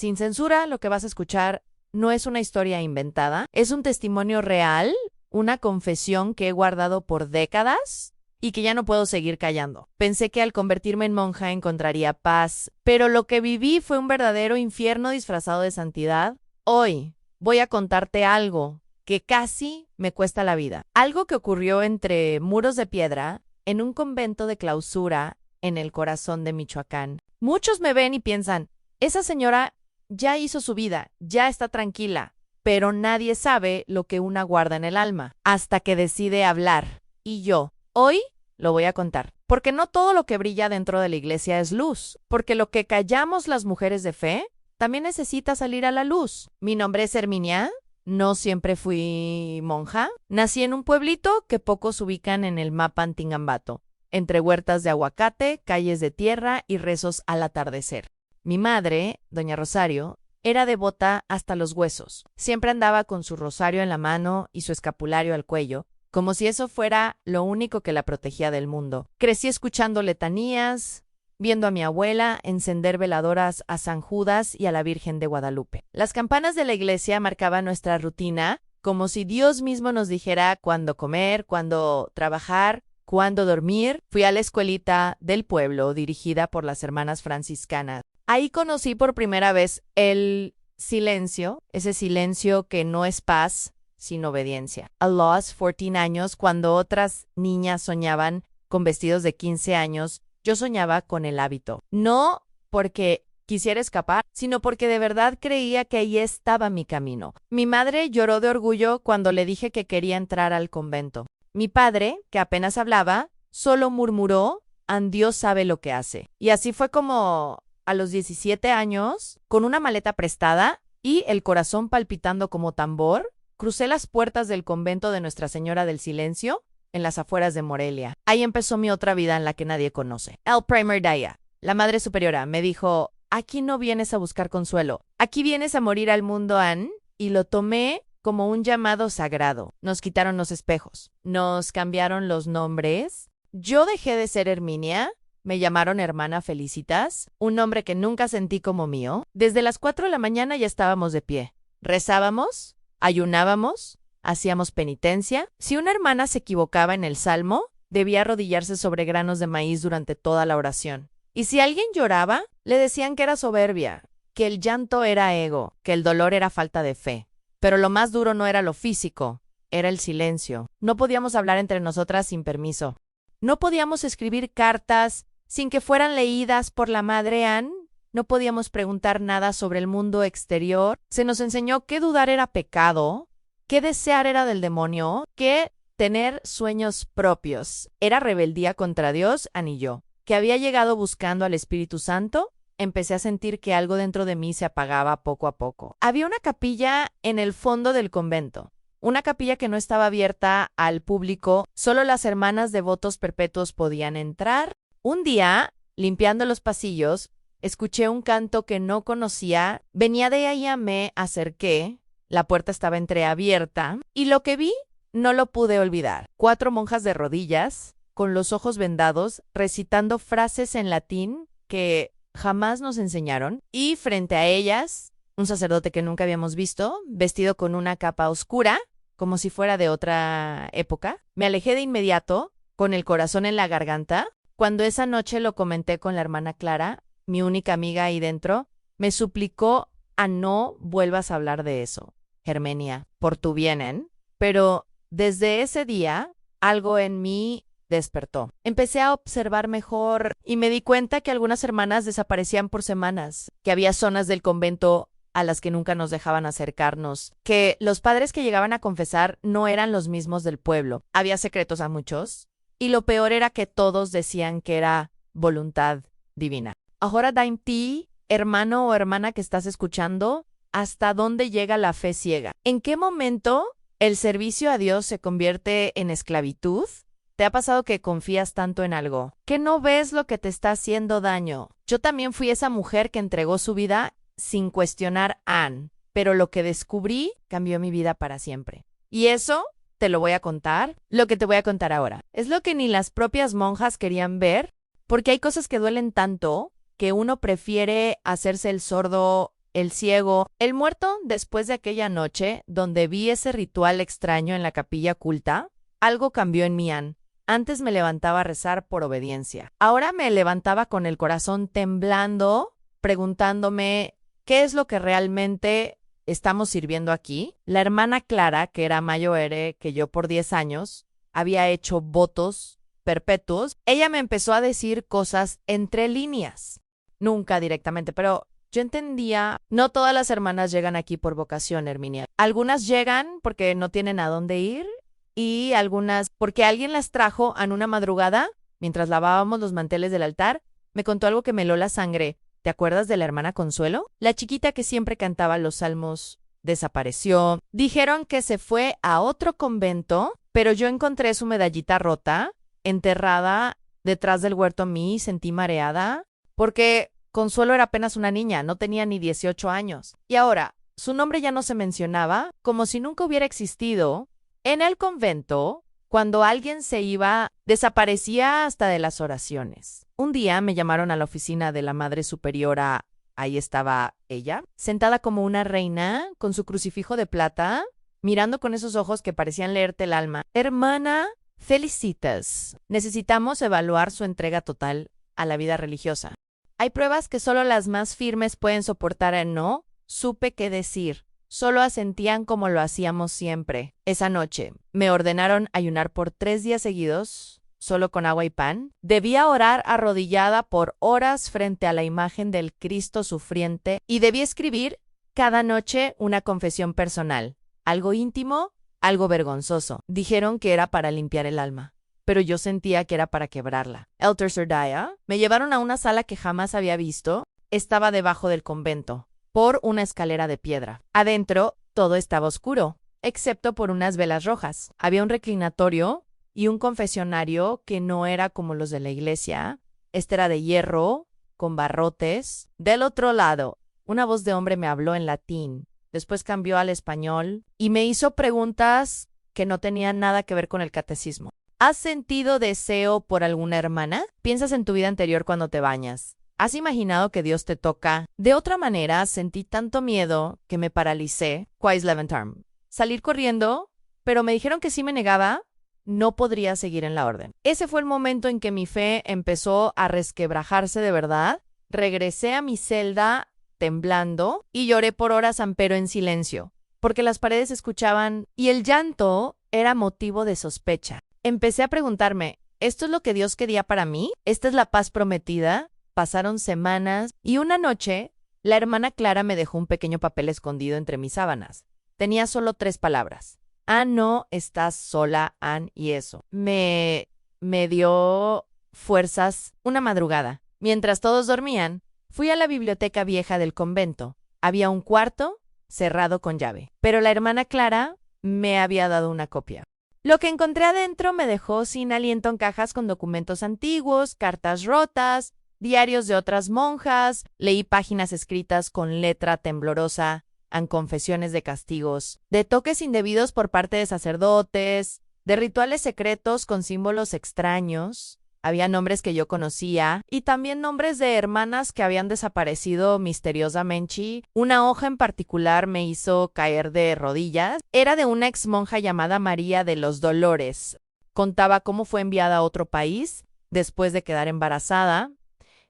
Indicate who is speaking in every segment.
Speaker 1: sin censura, lo que vas a escuchar no es una historia inventada, es un testimonio real, una confesión que he guardado por décadas y que ya no puedo seguir callando. Pensé que al convertirme en monja encontraría paz, pero lo que viví fue un verdadero infierno disfrazado de santidad. Hoy voy a contarte algo que casi me cuesta la vida. Algo que ocurrió entre muros de piedra en un convento de clausura en el corazón de Michoacán. Muchos me ven y piensan, esa señora ya hizo su vida, ya está tranquila, pero nadie sabe lo que una guarda en el alma hasta que decide hablar. Y yo, hoy lo voy a contar. Porque no todo lo que brilla dentro de la iglesia es luz, porque lo que callamos las mujeres de fe también necesita salir a la luz. Mi nombre es Herminia, no siempre fui monja. Nací en un pueblito que pocos ubican en el mapa Antingambato, entre huertas de aguacate, calles de tierra y rezos al atardecer. Mi madre, doña Rosario, era devota hasta los huesos. Siempre andaba con su rosario en la mano y su escapulario al cuello, como si eso fuera lo único que la protegía del mundo. Crecí escuchando letanías, viendo a mi abuela encender veladoras a San Judas y a la Virgen de Guadalupe. Las campanas de la iglesia marcaban nuestra rutina, como si Dios mismo nos dijera cuándo comer, cuándo trabajar, cuándo dormir. Fui a la escuelita del pueblo dirigida por las hermanas franciscanas. Ahí conocí por primera vez el silencio, ese silencio que no es paz, sin obediencia. A los 14 años, cuando otras niñas soñaban con vestidos de 15 años, yo soñaba con el hábito. No porque quisiera escapar, sino porque de verdad creía que ahí estaba mi camino. Mi madre lloró de orgullo cuando le dije que quería entrar al convento. Mi padre, que apenas hablaba, solo murmuró, Dios sabe lo que hace. Y así fue como a los 17 años, con una maleta prestada y el corazón palpitando como tambor, crucé las puertas del convento de Nuestra Señora del Silencio en las afueras de Morelia. Ahí empezó mi otra vida en la que nadie conoce. El primer día, la Madre Superiora, me dijo, aquí no vienes a buscar consuelo, aquí vienes a morir al mundo, Ann, y lo tomé como un llamado sagrado. Nos quitaron los espejos, nos cambiaron los nombres. Yo dejé de ser Herminia. Me llamaron Hermana Felicitas, un nombre que nunca sentí como mío. Desde las 4 de la mañana ya estábamos de pie. Rezábamos, ayunábamos, hacíamos penitencia. Si una hermana se equivocaba en el salmo, debía arrodillarse sobre granos de maíz durante toda la oración. Y si alguien lloraba, le decían que era soberbia, que el llanto era ego, que el dolor era falta de fe. Pero lo más duro no era lo físico, era el silencio. No podíamos hablar entre nosotras sin permiso. No podíamos escribir cartas sin que fueran leídas por la Madre Ann. No podíamos preguntar nada sobre el mundo exterior. Se nos enseñó que dudar era pecado, que desear era del demonio, que tener sueños propios era rebeldía contra Dios, Ann y yo. Que había llegado buscando al Espíritu Santo, empecé a sentir que algo dentro de mí se apagaba poco a poco. Había una capilla en el fondo del convento. Una capilla que no estaba abierta al público, solo las hermanas devotos perpetuos podían entrar. Un día, limpiando los pasillos, escuché un canto que no conocía. Venía de allá, me acerqué, la puerta estaba entreabierta, y lo que vi no lo pude olvidar. 4 monjas de rodillas, con los ojos vendados, recitando frases en latín que jamás nos enseñaron, y frente a ellas, un sacerdote que nunca habíamos visto, vestido con una capa oscura, como si fuera de otra época. Me alejé de inmediato, con el corazón en la garganta. Cuando esa noche lo comenté con la hermana Clara, mi única amiga ahí dentro, me suplicó a no vuelvas a hablar de eso, Herminia, por tu bien, ¿eh? Pero desde ese día, algo en mí despertó. Empecé a observar mejor y me di cuenta que algunas hermanas desaparecían por semanas, que había zonas del convento a las que nunca nos dejaban acercarnos, que los padres que llegaban a confesar no eran los mismos del pueblo. Había secretos a muchos, y lo peor era que todos decían que era voluntad divina. Ahora dime ti, hermano o hermana que estás escuchando, ¿hasta dónde llega la fe ciega? ¿En qué momento el servicio a Dios se convierte en esclavitud? ¿Te ha pasado que confías tanto en algo que no ves lo que te está haciendo daño? Yo también fui esa mujer que entregó su vida sin cuestionar a Ann, pero lo que descubrí cambió mi vida para siempre. Y eso te lo voy a contar, lo que te voy a contar ahora. Es lo que ni las propias monjas querían ver, porque hay cosas que duelen tanto que uno prefiere hacerse el sordo el ciego, el muerto después de aquella noche donde vi ese ritual extraño en la capilla culta. Algo cambió en mí, Ann. Antes me levantaba a rezar por obediencia. Ahora me levantaba con el corazón temblando, preguntándome qué es lo que realmente estamos sirviendo aquí. La hermana Clara, que era mayor que yo por 10 años, había hecho votos perpetuos. Ella me empezó a decir cosas entre líneas. Nunca directamente, pero yo entendía, no todas las hermanas llegan aquí por vocación, Herminia. Algunas llegan porque no tienen a dónde ir y algunas porque alguien las trajo en una madrugada, mientras lavábamos los manteles del altar, me contó algo que me heló la sangre. ¿Te acuerdas de la hermana Consuelo? La chiquita que siempre cantaba los salmos desapareció. Dijeron que se fue a otro convento, pero yo encontré su medallita rota, enterrada detrás del huerto mío y sentí mareada, porque Consuelo era apenas una niña, no tenía ni 18 años. Y ahora, su nombre ya no se mencionaba, como si nunca hubiera existido. En el convento, cuando alguien se iba, desaparecía hasta de las oraciones. Un día me llamaron a la oficina de la Madre Superiora. Ahí estaba ella, sentada como una reina, con su crucifijo de plata, mirando con esos ojos que parecían leerte el alma. Hermana, felicitas. Necesitamos evaluar su entrega total a la vida religiosa. Hay pruebas que solo las más firmes pueden soportar. No supe qué decir. Solo asentían como lo hacíamos siempre. Esa noche me ordenaron ayunar por 3 días seguidos, solo con agua y pan. Debía orar arrodillada por horas frente a la imagen del Cristo sufriente y debía escribir cada noche una confesión personal, algo íntimo, algo vergonzoso. Dijeron que era para limpiar el alma, pero yo sentía que era para quebrarla. El tercer día me llevaron a una sala que jamás había visto. Estaba debajo del convento, por una escalera de piedra. Adentro todo estaba oscuro, excepto por unas velas rojas. Había un reclinatorio y un confesionario que no era como los de la iglesia. Este era de hierro, con barrotes. Del otro lado, una voz de hombre me habló en latín, después cambió al español y me hizo preguntas que no tenían nada que ver con el catecismo. ¿Has sentido deseo por alguna hermana? ¿Piensas en tu vida anterior cuando te bañas? ¿Has imaginado que Dios te toca? De otra manera, sentí tanto miedo que me paralicé. Quais levantarme. Salir corriendo, pero me dijeron que si me negaba, no podría seguir en la orden. Ese fue el momento en que mi fe empezó a resquebrajarse de verdad. Regresé a mi celda temblando y lloré por horas, pero en silencio, porque las paredes escuchaban y el llanto era motivo de sospecha. Empecé a preguntarme, ¿esto es lo que Dios quería para mí? ¿Esta es la paz prometida? Pasaron semanas y una noche la hermana Clara me dejó un pequeño papel escondido entre mis sábanas. Tenía solo 3 palabras. No estás sola, Ann, y eso. Me dio fuerzas una madrugada. Mientras todos dormían, fui a la biblioteca vieja del convento. Había un cuarto cerrado con llave, pero la hermana Clara me había dado una copia. Lo que encontré adentro me dejó sin aliento en cajas con documentos antiguos, cartas rotas, diarios de otras monjas. Leí páginas escritas con letra temblorosa, en confesiones de castigos, de toques indebidos por parte de sacerdotes, de rituales secretos con símbolos extraños. Había nombres que yo conocía y también nombres de hermanas que habían desaparecido misteriosamente. Una hoja en particular me hizo caer de rodillas. Era de una ex monja llamada María de los Dolores. Contaba cómo fue enviada a otro país después de quedar embarazada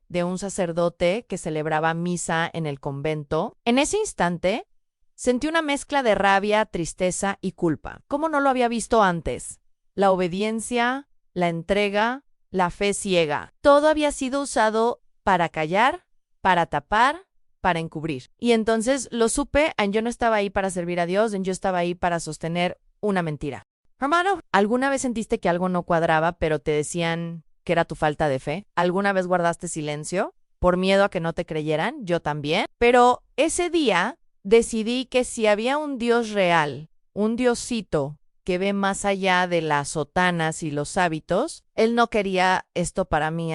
Speaker 1: de un sacerdote que celebraba misa en el convento. En ese instante, sentí una mezcla de rabia, tristeza y culpa. ¿Cómo no lo había visto antes? La obediencia, la entrega, la fe ciega. Todo había sido usado para callar, para tapar, para encubrir. Y entonces lo supe, yo no estaba ahí para servir a Dios, yo estaba ahí para sostener una mentira. Hermano, ¿alguna vez sentiste que algo no cuadraba, pero te decían que era tu falta de fe? ¿Alguna vez guardaste silencio por miedo a que no te creyeran? Yo también. Pero ese día decidí que si había un Dios real, un Diosito que ve más allá de las sotanas y los hábitos, Él no quería esto para mí,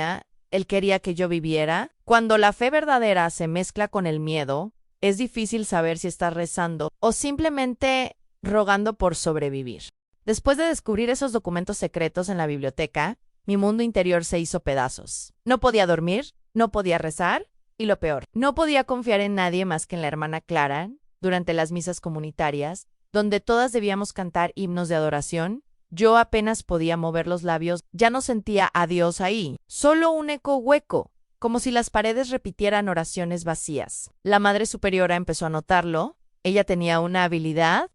Speaker 1: Él quería que yo viviera. Cuando la fe verdadera se mezcla con el miedo, es difícil saber si estás rezando o simplemente rogando por sobrevivir. Después de descubrir esos documentos secretos en la biblioteca, mi mundo interior se hizo pedazos. No podía dormir, no podía rezar Y lo peor, no podía confiar en nadie más que en la hermana Clara durante las misas comunitarias, donde todas debíamos cantar himnos de adoración. Yo apenas podía mover los labios, ya no sentía a Dios ahí, solo un eco hueco, como si las paredes repitieran oraciones vacías. La Madre Superiora empezó a notarlo. Ella tenía una habilidad,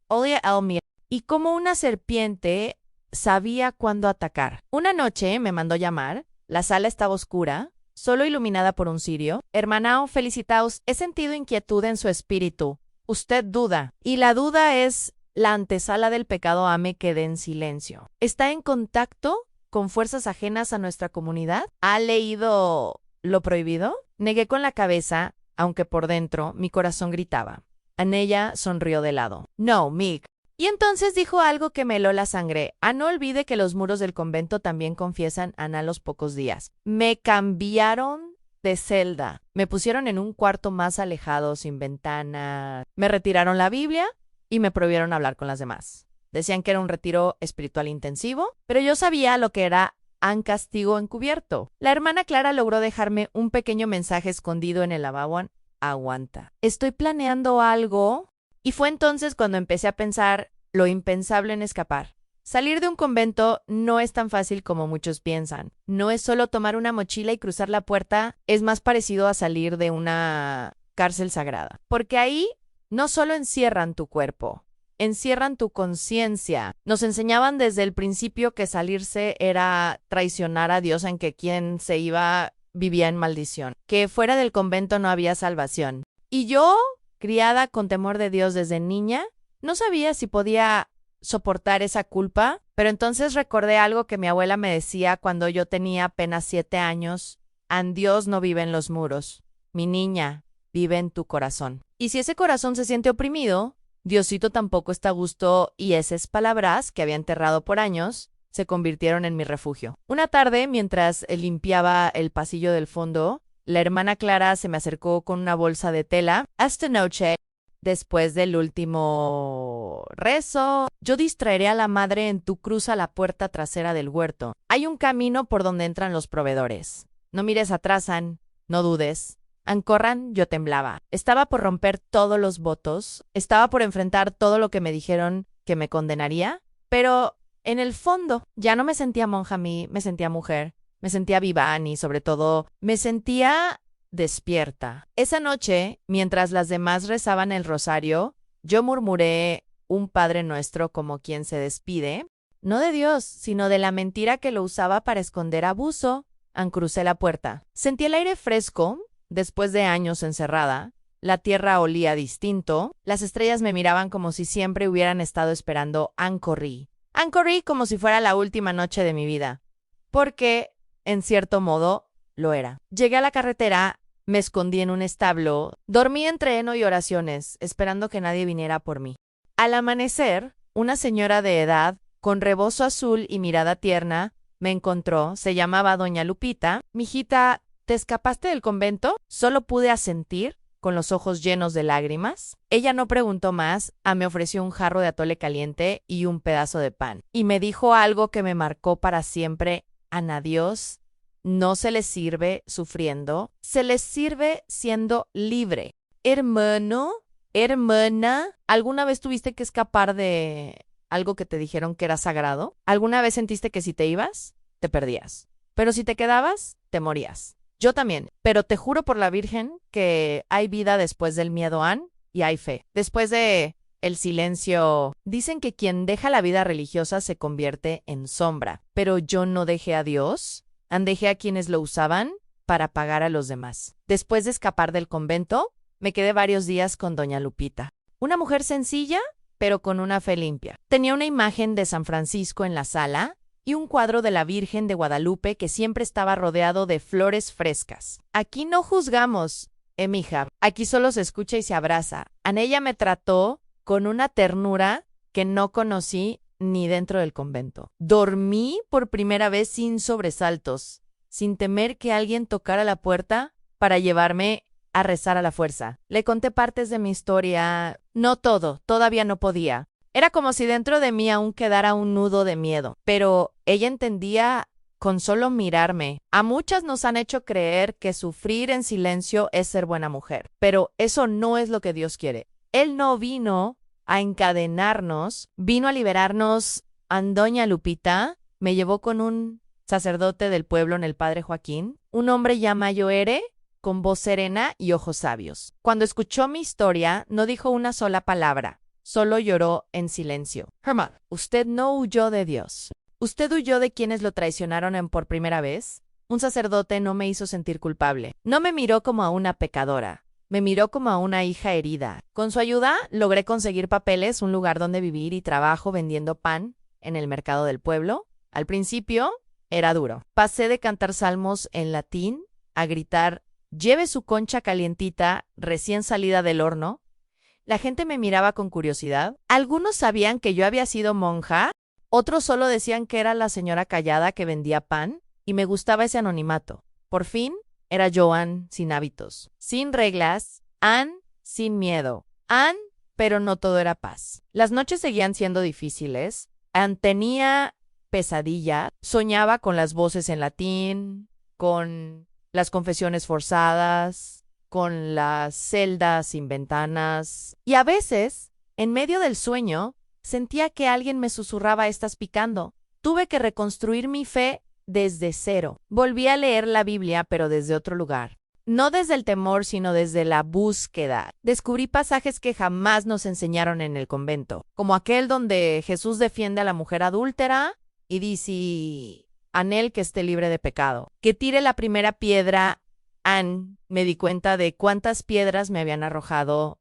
Speaker 1: y como una serpiente sabía cuándo atacar. Una noche me mandó llamar, la sala estaba oscura, solo iluminada por un cirio. Hermanao, felicitaos, he sentido inquietud en su espíritu. Usted duda, y la duda es la antesala del pecado. Me quedé en silencio. ¿Está en contacto con fuerzas ajenas a nuestra comunidad? ¿Ha leído lo prohibido? Negué con la cabeza, aunque por dentro mi corazón gritaba. Anella sonrió de lado. No, Mick. Y entonces dijo algo que me heló la sangre. No olvide que los muros del convento también confiesan a los pocos días. Me cambiaron de celda. Me pusieron en un cuarto más alejado, sin ventana. Me retiraron la Biblia y me prohibieron hablar con las demás. Decían que era un retiro espiritual intensivo, pero yo sabía lo que era un castigo encubierto. La hermana Clara logró dejarme un pequeño mensaje escondido en el lavabo. Aguanta. Estoy planeando algo. Y fue entonces cuando empecé a pensar lo impensable en escapar. Salir de un convento no es tan fácil como muchos piensan. No es solo tomar una mochila y cruzar la puerta, es más parecido a salir de una cárcel sagrada. Porque ahí no solo encierran tu cuerpo, encierran tu conciencia. Nos enseñaban desde el principio que salirse era traicionar a Dios, en que quien se iba vivía en maldición, que fuera del convento no había salvación. Y yo, criada con temor de Dios desde niña, no sabía si podía soportar esa culpa, pero entonces recordé algo que mi abuela me decía cuando yo tenía apenas 7 años. Dios no vive en los muros. Mi niña, vive en tu corazón. Y si ese corazón se siente oprimido, Diosito tampoco está a gusto, y esas palabras que había enterrado por años se convirtieron en mi refugio. Una tarde, mientras limpiaba el pasillo del fondo, la hermana Clara se me acercó con una bolsa de tela. Esta noche, después del último rezo, yo distraeré a la madre en tu cruz a la puerta trasera del huerto. Hay un camino por donde entran los proveedores. No mires atrás, no dudes. Corran, yo temblaba. Estaba por romper todos los votos, estaba por enfrentar todo lo que me dijeron que me condenaría, pero en el fondo ya no me sentía monja a mí, me sentía mujer. Me sentía viva y, sobre todo, me sentía despierta. Esa noche, mientras las demás rezaban el rosario, yo murmuré un Padre Nuestro como quien se despide, no de Dios, sino de la mentira que lo usaba para esconder abuso. Crucé la puerta. Sentí el aire fresco, después de años encerrada. La tierra olía distinto. Las estrellas me miraban como si siempre hubieran estado esperando. Corrí como si fuera la última noche de mi vida. Porque en cierto modo, lo era. Llegué a la carretera, me escondí en un establo, dormí entre heno y oraciones, esperando que nadie viniera por mí. Al amanecer, una señora de edad, con rebozo azul y mirada tierna, me encontró. Se llamaba doña Lupita. Mijita, ¿te escapaste del convento? Solo pude asentir, con los ojos llenos de lágrimas. Ella no preguntó más. Me ofreció un jarro de atole caliente y un pedazo de pan. Y me dijo algo que me marcó para siempre. A Dios no se les sirve sufriendo, se les sirve siendo libre. Hermano, hermana, ¿alguna vez tuviste que escapar de algo que te dijeron que era sagrado? ¿Alguna vez sentiste que si te ibas, te perdías? Pero si te quedabas, te morías. Yo también, pero te juro por la Virgen que hay vida después del miedo, y hay fe. Después de el silencio. Dicen que quien deja la vida religiosa se convierte en sombra, pero yo no dejé a Dios, dejé a quienes lo usaban para pagar a los demás. Después de escapar del convento, me quedé varios días con doña Lupita. Una mujer sencilla, pero con una fe limpia. Tenía una imagen de San Francisco en la sala y un cuadro de la Virgen de Guadalupe que siempre estaba rodeado de flores frescas. Aquí no juzgamos, mija. Aquí solo se escucha y se abraza. Ella me trató con una ternura que no conocí ni dentro del convento. Dormí por primera vez sin sobresaltos, sin temer que alguien tocara la puerta para llevarme a rezar a la fuerza. Le conté partes de mi historia. No todo, todavía no podía. Era como si dentro de mí aún quedara un nudo de miedo, pero ella entendía con solo mirarme. A muchas nos han hecho creer que sufrir en silencio es ser buena mujer, pero eso no es lo que Dios quiere. Él no vino a encadenarnos, vino a liberarnos. Doña Lupita me llevó con un sacerdote del pueblo en el Padre Joaquín, un hombre ya mayoere, con voz serena y ojos sabios. Cuando escuchó mi historia, no dijo una sola palabra, solo lloró en silencio. Herman, usted no huyó de Dios. ¿Usted huyó de quienes lo traicionaron por primera vez? Un sacerdote no me hizo sentir culpable. No me miró como a una pecadora. Me miró como a una hija herida. Con su ayuda, logré conseguir papeles, un lugar donde vivir y trabajo vendiendo pan en el mercado del pueblo. Al principio, era duro. Pasé de cantar salmos en latín a gritar «Lleve su concha calientita, recién salida del horno». La gente me miraba con curiosidad. Algunos sabían que yo había sido monja, otros solo decían que era la señora callada que vendía pan, y me gustaba ese anonimato. Por fin, era yo Ann sin hábitos, sin reglas, Ann sin miedo, Ann, pero no todo era paz. Las noches seguían siendo difíciles. Ann tenía pesadilla, soñaba con las voces en latín, con las confesiones forzadas, con las celdas sin ventanas, y a veces, en medio del sueño, sentía que alguien me susurraba «estás picando». Tuve que reconstruir mi fe desde cero. Volví a leer la Biblia, pero desde otro lugar. No desde el temor, sino desde la búsqueda. Descubrí pasajes que jamás nos enseñaron en el convento, como aquel donde Jesús defiende a la mujer adúltera y dice «Anhel que esté libre de pecado». Que tire la primera piedra. Ann, me di cuenta de cuántas piedras me habían arrojado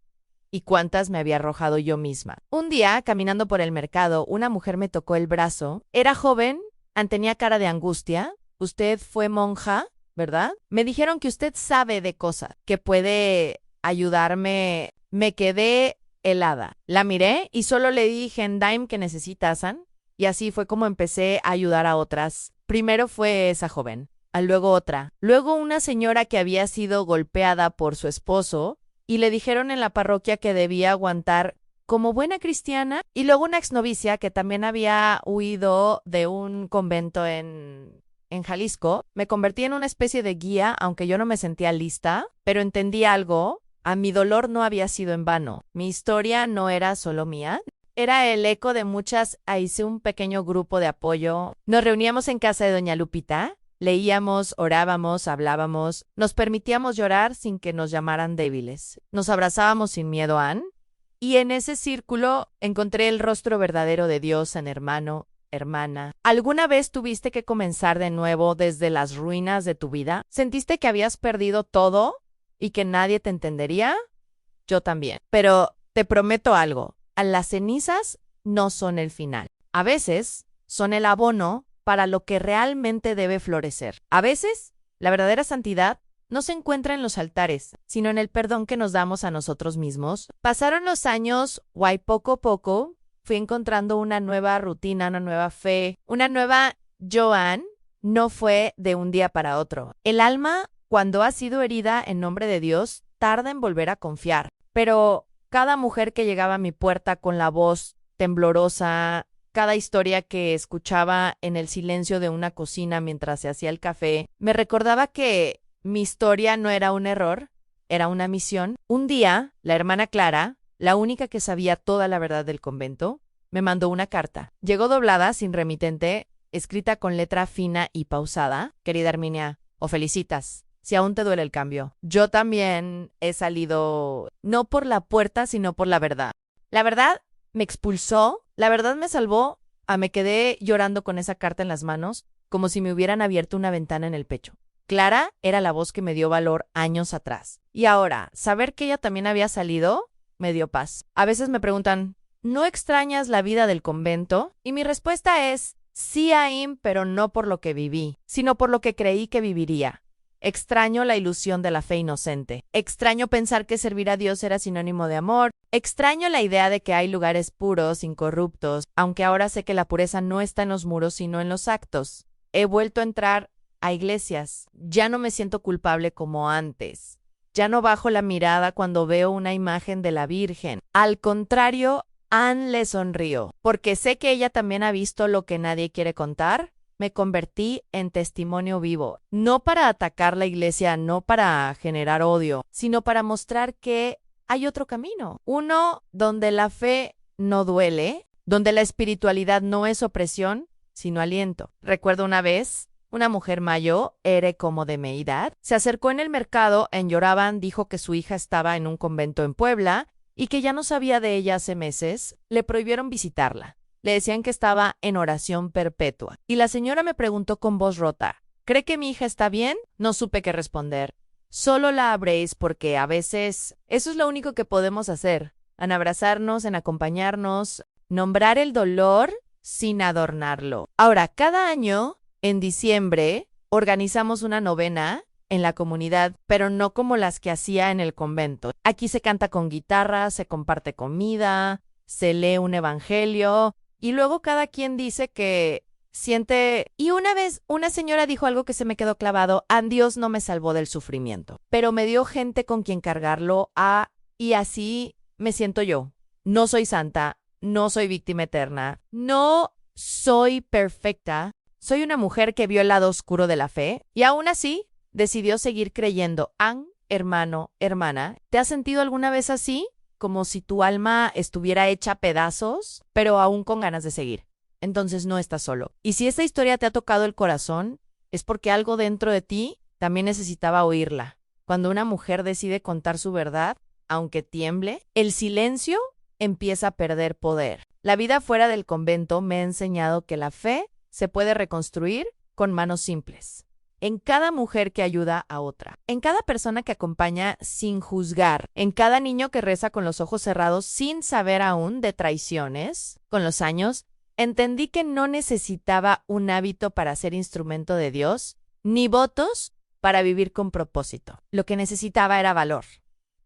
Speaker 1: y cuántas me había arrojado yo misma. Un día, caminando por el mercado, una mujer me tocó el brazo. Era joven, tenía cara de angustia. «Usted fue monja, ¿verdad? Me dijeron que usted sabe de cosas, que puede ayudarme». Me quedé helada. La miré y solo le dije en Daim que necesitas, Ann. Y así fue como empecé a ayudar a otras. Primero fue esa joven, luego otra, luego una señora que había sido golpeada por su esposo y le dijeron en la parroquia que debía aguantar como buena cristiana, y luego una exnovicia que también había huido de un convento en Jalisco. Me convertí en una especie de guía, aunque yo no me sentía lista, pero entendí algo. A mi dolor no había sido en vano. Mi historia no era solo mía. Era el eco de muchas. Hice un pequeño grupo de apoyo. Nos reuníamos en casa de doña Lupita. Leíamos, orábamos, hablábamos. Nos permitíamos llorar sin que nos llamaran débiles. Nos abrazábamos sin miedo, Ann. Y en ese círculo encontré el rostro verdadero de Dios en hermano, hermana. ¿Alguna vez tuviste que comenzar de nuevo desde las ruinas de tu vida? ¿Sentiste que habías perdido todo y que nadie te entendería? Yo también. Pero te prometo algo. Las cenizas no son el final. A veces son el abono para lo que realmente debe florecer. A veces, la verdadera santidad no se encuentra en los altares, sino en el perdón que nos damos a nosotros mismos. Pasaron los años, y poco a poco fui encontrando una nueva rutina, una nueva fe, una nueva Joan. No fue de un día para otro. El alma, cuando ha sido herida en nombre de Dios, tarda en volver a confiar. Pero cada mujer que llegaba a mi puerta con la voz temblorosa, cada historia que escuchaba en el silencio de una cocina mientras se hacía el café, me recordaba que mi historia no era un error, era una misión. Un día, la hermana Clara, la única que sabía toda la verdad del convento, me mandó una carta. Llegó doblada, sin remitente, escrita con letra fina y pausada. Querida Herminia, o felicitas, si aún te duele el cambio. Yo también he salido no por la puerta, sino por la verdad. La verdad me expulsó, la verdad me salvó. Me quedé llorando con esa carta en las manos, como si me hubieran abierto una ventana en el pecho. Clara era la voz que me dio valor años atrás. Y ahora, saber que ella también había salido, me dio paz. A veces me preguntan, ¿no extrañas la vida del convento? Y mi respuesta es, sí, Aim, pero no por lo que viví, sino por lo que creí que viviría. Extraño la ilusión de la fe inocente. Extraño pensar que servir a Dios era sinónimo de amor. Extraño la idea de que hay lugares puros, incorruptos, aunque ahora sé que la pureza no está en los muros, sino en los actos. He vuelto a entrar a iglesias. Ya no me siento culpable como antes. Ya no bajo la mirada cuando veo una imagen de la Virgen. Al contrario, Ann le sonrió, porque sé que ella también ha visto lo que nadie quiere contar. me convertí en testimonio vivo, no para atacar la iglesia, no para generar odio, sino para mostrar que hay otro camino, uno donde la fe no duele, donde la espiritualidad no es opresión, sino aliento. Recuerdo una vez, una mujer mayor, era como de mi edad, se acercó en el mercado, lloraban, dijo que su hija estaba en un convento en Puebla y que ya no sabía de ella hace meses, le prohibieron visitarla. Le decían que estaba en oración perpetua. Y la señora me preguntó con voz rota, ¿cree que mi hija está bien? No supe qué responder. Solo la abréis porque a veces eso es lo único que podemos hacer, en abrazarnos, en acompañarnos, nombrar el dolor sin adornarlo. Ahora, cada año, en diciembre, organizamos una novena en la comunidad, pero no como las que hacía en el convento. Aquí se canta con guitarra, se comparte comida, se lee un evangelio y luego cada quien dice que siente. Y una vez una señora dijo algo que se me quedó clavado: Dios no me salvó del sufrimiento, pero me dio gente con quien cargarlo y así me siento yo. No soy santa, no soy víctima eterna, no soy perfecta, soy una mujer que vio el lado oscuro de la fe y aún así decidió seguir creyendo. Hermano, hermana, ¿te has sentido alguna vez así? Como si tu alma estuviera hecha pedazos, pero aún con ganas de seguir. Entonces no estás solo. Y si esta historia te ha tocado el corazón, es porque algo dentro de ti también necesitaba oírla. Cuando una mujer decide contar su verdad, aunque tiemble, el silencio empieza a perder poder. La vida fuera del convento me ha enseñado que la fe se puede reconstruir con manos simples. En cada mujer que ayuda a otra, en cada persona que acompaña sin juzgar, en cada niño que reza con los ojos cerrados sin saber aún de traiciones. Con los años, entendí que no necesitaba un hábito para ser instrumento de Dios, ni votos para vivir con propósito. Lo que necesitaba era valor.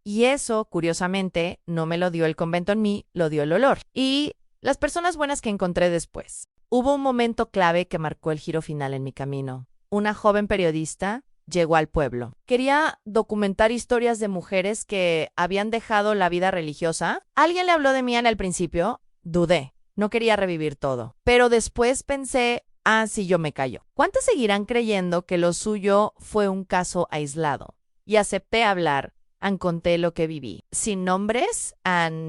Speaker 1: Y eso, curiosamente, no me lo dio el convento en mí, lo dio el olor. Y las personas buenas que encontré después. Hubo un momento clave que marcó el giro final en mi camino. Una joven periodista llegó al pueblo. Quería documentar historias de mujeres que habían dejado la vida religiosa. Alguien le habló de mí en el principio. Dudé. No quería revivir todo. Pero después pensé, sí, yo me callo. ¿Cuántas seguirán creyendo que lo suyo fue un caso aislado? Y acepté hablar. Conté lo que viví. Sin nombres,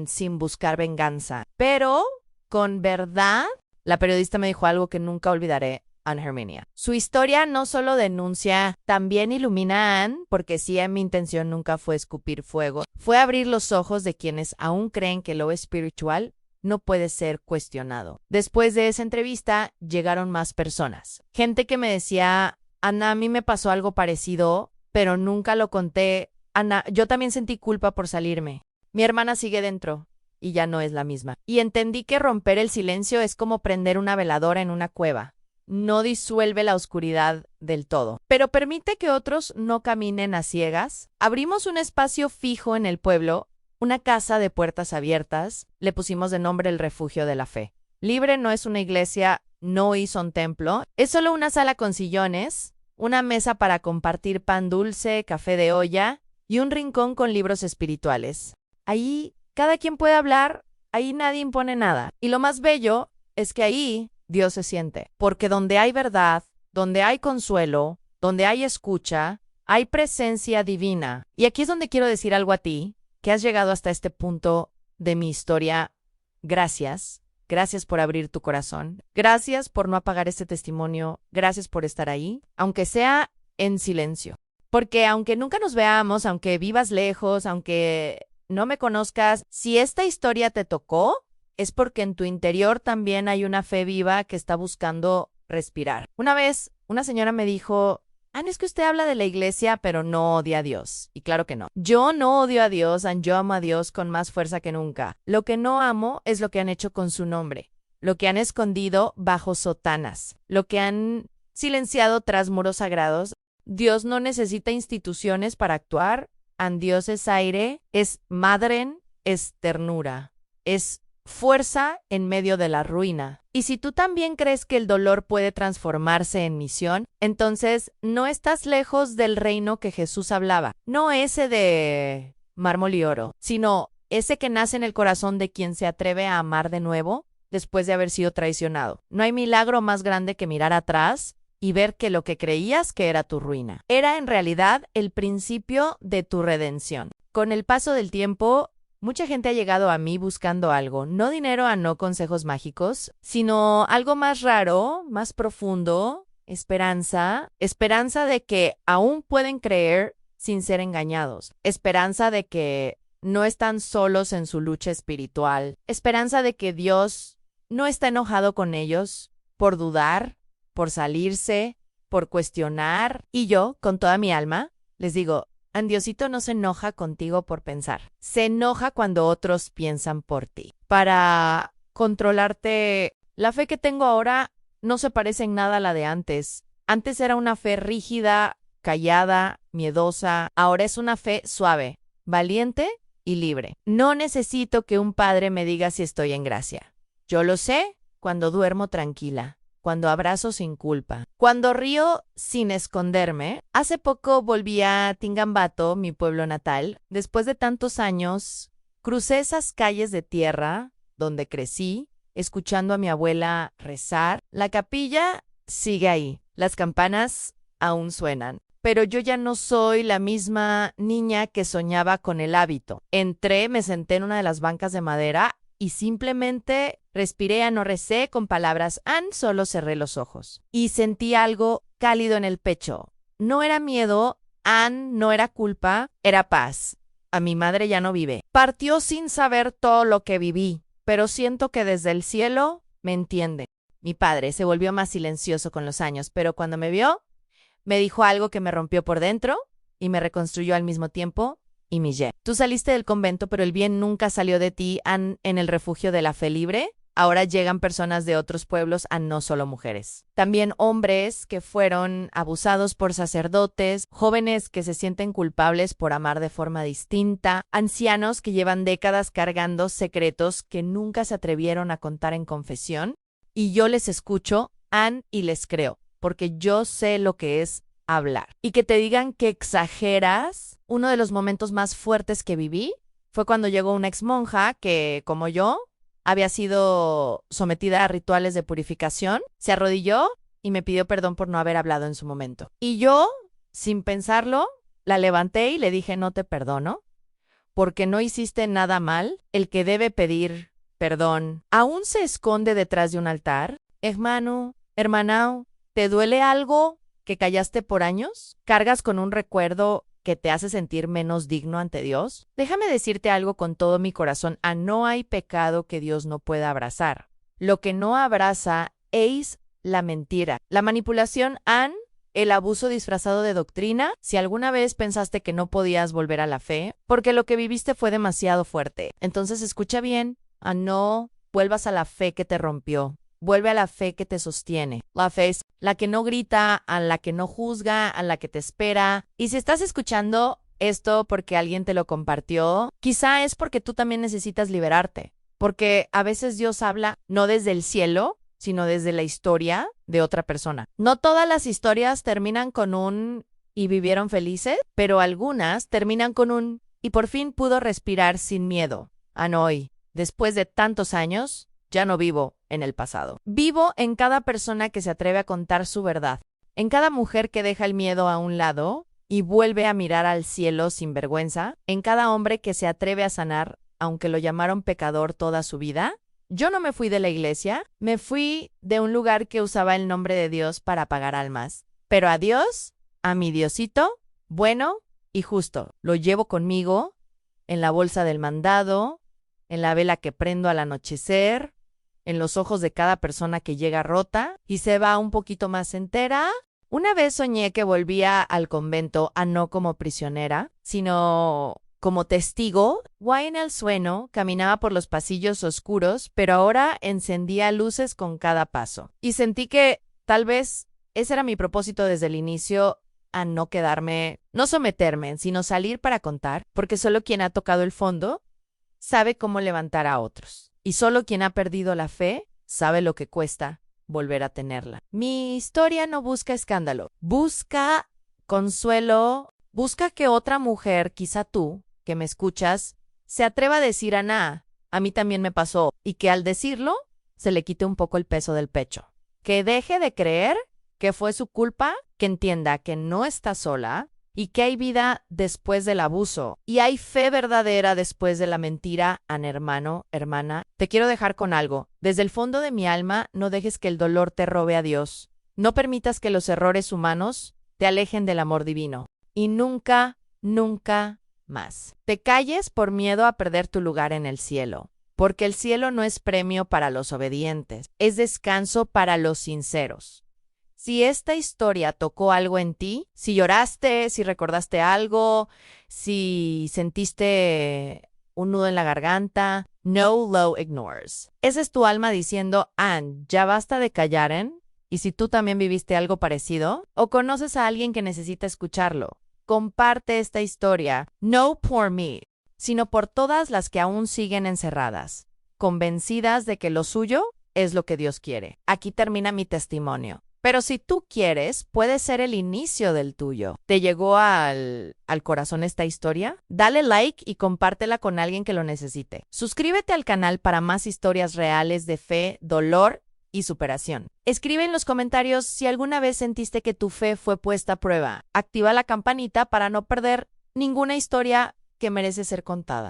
Speaker 1: sin buscar venganza. Pero con verdad, la periodista me dijo algo que nunca olvidaré. Herminia. Su historia no solo denuncia, también ilumina a Anne, porque sí, mi intención nunca fue escupir fuego, fue abrir los ojos de quienes aún creen que lo espiritual no puede ser cuestionado. Después de esa entrevista, llegaron más personas. Gente que me decía, Ana, a mí me pasó algo parecido, pero nunca lo conté. Ana, yo también sentí culpa por salirme. Mi hermana sigue dentro y ya no es la misma. Y entendí que romper el silencio es como prender una veladora en una cueva. No disuelve la oscuridad del todo, pero permite que otros no caminen a ciegas. Abrimos un espacio fijo en el pueblo, una casa de puertas abiertas, le pusimos de nombre el Refugio de la Fe. Libre no es una iglesia, no hizo un templo, es solo una sala con sillones, una mesa para compartir pan dulce, café de olla y un rincón con libros espirituales. Ahí cada quien puede hablar, ahí nadie impone nada. Y lo más bello es que ahí Dios se siente, porque donde hay verdad, donde hay consuelo, donde hay escucha, hay presencia divina. Y aquí es donde quiero decir algo a ti, que has llegado hasta este punto de mi historia. Gracias. Gracias por abrir tu corazón. Gracias por no apagar este testimonio. Gracias por estar ahí, aunque sea en silencio. Porque aunque nunca nos veamos, aunque vivas lejos, aunque no me conozcas, si esta historia te tocó, es porque en tu interior también hay una fe viva que está buscando respirar. Una vez, una señora me dijo, es que usted habla de la iglesia, pero no odia a Dios. Y claro que no. Yo no odio a Dios, yo amo a Dios con más fuerza que nunca. Lo que no amo es lo que han hecho con su nombre, lo que han escondido bajo sotanas, lo que han silenciado tras muros sagrados. Dios no necesita instituciones para actuar. Dios es aire, es madren, es ternura, es fuerza en medio de la ruina. Y si tú también crees que el dolor puede transformarse en misión, entonces no estás lejos del reino que Jesús hablaba. No ese de mármol y oro, sino ese que nace en el corazón de quien se atreve a amar de nuevo, después de haber sido traicionado. No hay milagro más grande que mirar atrás y ver que lo que creías que era tu ruina era en realidad el principio de tu redención. Con el paso del tiempo, mucha gente ha llegado a mí buscando algo, no dinero, no consejos mágicos, sino algo más raro, más profundo, esperanza de que aún pueden creer sin ser engañados, esperanza de que no están solos en su lucha espiritual, esperanza de que Dios no está enojado con ellos por dudar, por salirse, por cuestionar. Y yo, con toda mi alma, les digo, Diosito no se enoja contigo por pensar. Se enoja cuando otros piensan por ti. Para controlarte, la fe que tengo ahora no se parece en nada a la de antes. Antes era una fe rígida, callada, miedosa. Ahora es una fe suave, valiente y libre. No necesito que un padre me diga si estoy en gracia. Yo lo sé cuando duermo tranquila, cuando abrazo sin culpa, cuando río sin esconderme. Hace poco volví a Tingambato, mi pueblo natal. Después de tantos años, crucé esas calles de tierra donde crecí, escuchando a mi abuela rezar. La capilla sigue ahí, las campanas aún suenan, pero yo ya no soy la misma niña que soñaba con el hábito. Entré, me senté en una de las bancas de madera y simplemente respiré, no recé con palabras, solo cerré los ojos. Y sentí algo cálido en el pecho. No era miedo, no era culpa, era paz. A mi madre ya no vive. Partió sin saber todo lo que viví, pero siento que desde el cielo me entiende. Mi padre se volvió más silencioso con los años, pero cuando me vio, me dijo algo que me rompió por dentro y me reconstruyó al mismo tiempo. Y Mille, tú saliste del convento, pero el bien nunca salió de ti, en el refugio de la fe libre. Ahora llegan personas de otros pueblos, no solo mujeres. También hombres que fueron abusados por sacerdotes, jóvenes que se sienten culpables por amar de forma distinta, ancianos que llevan décadas cargando secretos que nunca se atrevieron a contar en confesión. Y yo les escucho, y les creo, porque yo sé lo que es hablar. Y que te digan que exageras. Uno de los momentos más fuertes que viví fue cuando llegó una exmonja que, como yo, había sido sometida a rituales de purificación, se arrodilló y me pidió perdón por no haber hablado en su momento. Y yo, sin pensarlo, la levanté y le dije, no te perdono, porque no hiciste nada mal. El que debe pedir perdón aún se esconde detrás de un altar. Hermano, hermanao, ¿te duele algo que callaste por años? ¿Cargas con un recuerdo que te hace sentir menos digno ante Dios? Déjame decirte algo con todo mi corazón. No hay pecado que Dios no pueda abrazar. Lo que no abraza es la mentira, la manipulación, el abuso disfrazado de doctrina. Si alguna vez pensaste que no podías volver a la fe, porque lo que viviste fue demasiado fuerte, entonces escucha bien, no vuelvas a la fe que te rompió. Vuelve a la fe que te sostiene. La fe es la que no grita, a la que no juzga, a la que te espera. Y si estás escuchando esto porque alguien te lo compartió, quizá es porque tú también necesitas liberarte. Porque a veces Dios habla no desde el cielo, sino desde la historia de otra persona. No todas las historias terminan con un y vivieron felices, pero algunas terminan con un y por fin pudo respirar sin miedo. Hoy, después de tantos años, ya no vivo en el pasado. Vivo en cada persona que se atreve a contar su verdad, en cada mujer que deja el miedo a un lado y vuelve a mirar al cielo sin vergüenza, en cada hombre que se atreve a sanar, aunque lo llamaron pecador toda su vida. Yo no me fui de la iglesia, me fui de un lugar que usaba el nombre de Dios para pagar almas. Pero a Dios, a mi Diosito, bueno y justo, lo llevo conmigo en la bolsa del mandado, en la vela que prendo al anochecer, en los ojos de cada persona que llega rota y se va un poquito más entera. Una vez soñé que volvía al convento, no como prisionera, sino como testigo. En el sueño caminaba por los pasillos oscuros, pero ahora encendía luces con cada paso. Y sentí que tal vez ese era mi propósito desde el inicio, a no quedarme, no someterme, sino salir para contar, porque solo quien ha tocado el fondo sabe cómo levantar a otros. Y solo quien ha perdido la fe sabe lo que cuesta volver a tenerla. Mi historia no busca escándalo, busca consuelo, busca que otra mujer, quizá tú, que me escuchas, se atreva a decir, a mí también me pasó, y que al decirlo, se le quite un poco el peso del pecho. Que deje de creer que fue su culpa, que entienda que no está sola y que hay vida después del abuso y hay fe verdadera después de la mentira. Hermano, hermana, te quiero dejar con algo. Desde el fondo de mi alma, no dejes que el dolor te robe a Dios. No permitas que los errores humanos te alejen del amor divino. Y nunca, nunca más te calles por miedo a perder tu lugar en el cielo. Porque el cielo no es premio para los obedientes, es descanso para los sinceros. Si esta historia tocó algo en ti, si lloraste, si recordaste algo, si sentiste un nudo en la garganta, no lo ignores. Esa es tu alma diciendo, Ann, ya basta de callaren. Y si tú también viviste algo parecido, o conoces a alguien que necesita escucharlo, comparte esta historia, no por mí, sino por todas las que aún siguen encerradas, convencidas de que lo suyo es lo que Dios quiere. Aquí termina mi testimonio. Pero si tú quieres, puede ser el inicio del tuyo. ¿Te llegó al corazón esta historia? Dale like y compártela con alguien que lo necesite. Suscríbete al canal para más historias reales de fe, dolor y superación. Escribe en los comentarios si alguna vez sentiste que tu fe fue puesta a prueba. Activa la campanita para no perder ninguna historia que merece ser contada.